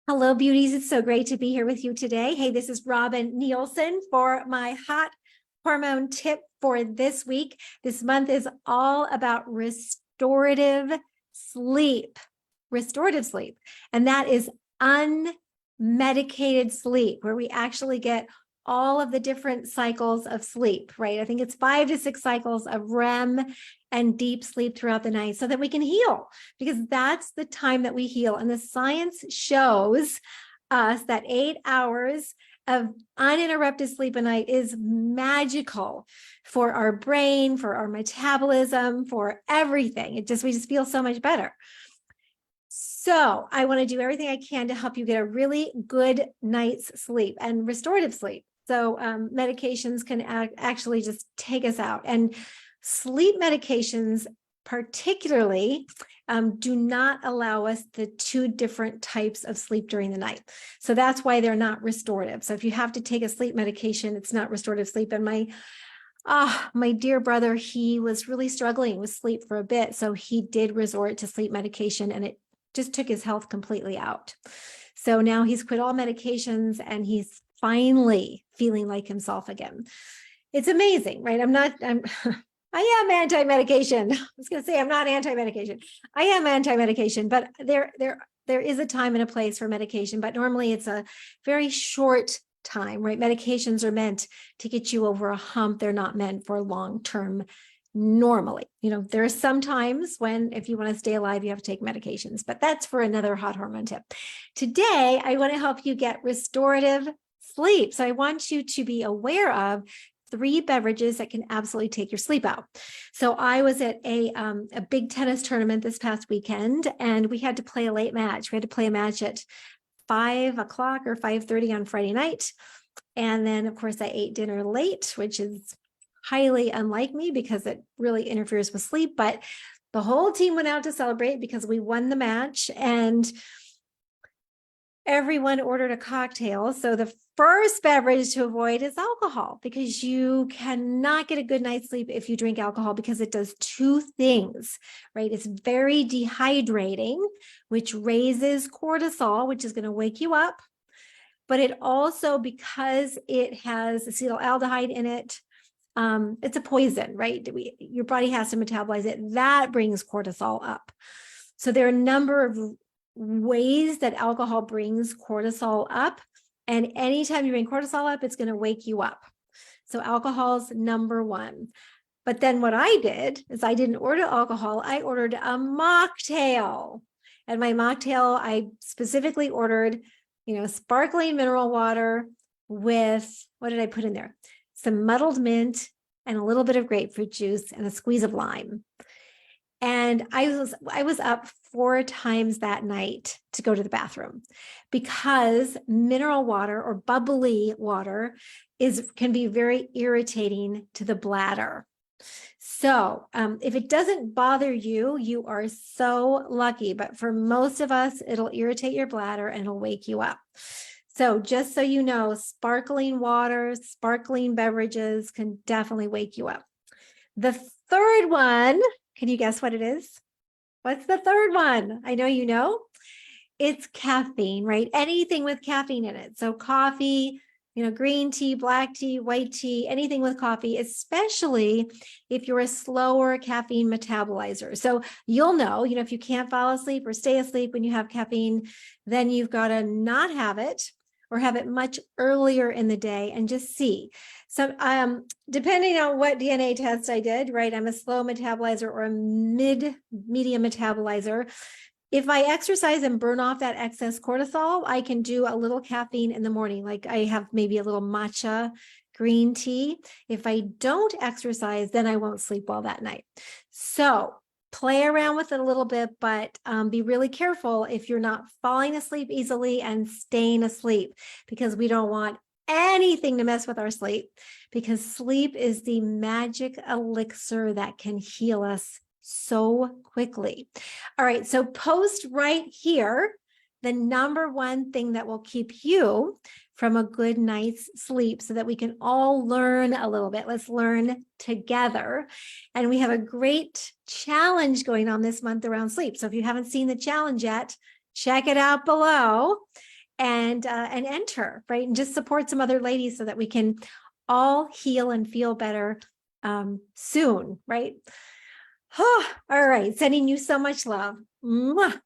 Hello, beauties. It's so great to be here with you today. Hey, this is Robin Nielsen for my hot hormone tip for this week. This month is all about restorative sleep, and that is unmedicated sleep, where we actually get all of the different cycles of sleep, right? I think it's 5 to 6 cycles of REM and deep sleep throughout the night so that we can heal, because that's the time that we heal. And the science shows us that 8 hours of uninterrupted sleep a night is magical for our brain, for our metabolism, for everything. We just feel so much better. So I want to do everything I can to help you get a really good night's sleep and restorative sleep. So medications can actually just take us out. And sleep medications particularly do not allow us the 2 different types of sleep during the night. So that's why they're not restorative. So if you have to take a sleep medication, it's not restorative sleep. And my dear brother, he was really struggling with sleep for a bit. So he did resort to sleep medication, and it just took his health completely out. So now he's quit all medications and he's finally feeling like himself again. It's amazing, right? I am anti-medication. I was going to say I'm not anti-medication. I am anti-medication, but there is a time and a place for medication, but normally it's a very short time, right? Medications are meant to get you over a hump. They're not meant for long-term normally. There are some times when if you want to stay alive, you have to take medications, but that's for another hot hormone tip. Today, I want to help you get restorative sleep. So I want you to be aware of 3 beverages that can absolutely take your sleep out. So I was at a big tennis tournament this past weekend, and we had to play a late match. We had to play a match at 5 o'clock or 5:30 on Friday night. And then, of course, I ate dinner late, which is highly unlike me because it really interferes with sleep. But the whole team went out to celebrate because we won the match, and everyone ordered a cocktail. So the first beverage to avoid is alcohol, because you cannot get a good night's sleep if you drink alcohol, because it does 2 things, right? It's very dehydrating, which raises cortisol, which is going to wake you up. But it also, because it has acetaldehyde in it, it's a poison, right? Your body has to metabolize it. That brings cortisol up. So there are a number of ways that alcohol brings cortisol up. And anytime you bring cortisol up, it's going to wake you up. So alcohol's number 1. But then what I did is I didn't order alcohol. I ordered a mocktail. And my mocktail, I specifically ordered, sparkling mineral water with, what did I put in there? Some muddled mint and a little bit of grapefruit juice and a squeeze of lime. And I was up 4 times that night to go to the bathroom, because mineral water or bubbly water can be very irritating to the bladder. So if it doesn't bother you, you are so lucky. But for most of us, it'll irritate your bladder and it'll wake you up. So just so you know, sparkling water, sparkling beverages can definitely wake you up. The third one, can you guess what it is? What's the third one? I know you know. It's caffeine, right? Anything with caffeine in it. So coffee, green tea, black tea, white tea, anything with coffee, especially if you're a slower caffeine metabolizer. So you'll know, if you can't fall asleep or stay asleep when you have caffeine, then you've got to not have it or have it much earlier in the day and just see. So depending on what DNA test I did, right, I'm a slow metabolizer or a medium metabolizer. If I exercise and burn off that excess cortisol, I can do a little caffeine in the morning. Like I have maybe a little matcha green tea. If I don't exercise, then I won't sleep well that night. So play around with it a little bit, but be really careful if you're not falling asleep easily and staying asleep, because we don't want anything to mess with our sleep, because sleep is the magic elixir that can heal us so quickly. All right, so post right here the number 1 thing that will keep you from a good night's sleep, so that we can all learn a little bit. Let's learn together. And we have a great challenge going on this month around sleep. So if you haven't seen the challenge yet, check it out below. and enter, right? And just support some other ladies so that we can all heal and feel better soon, right? All right. Sending you so much love. Mwah.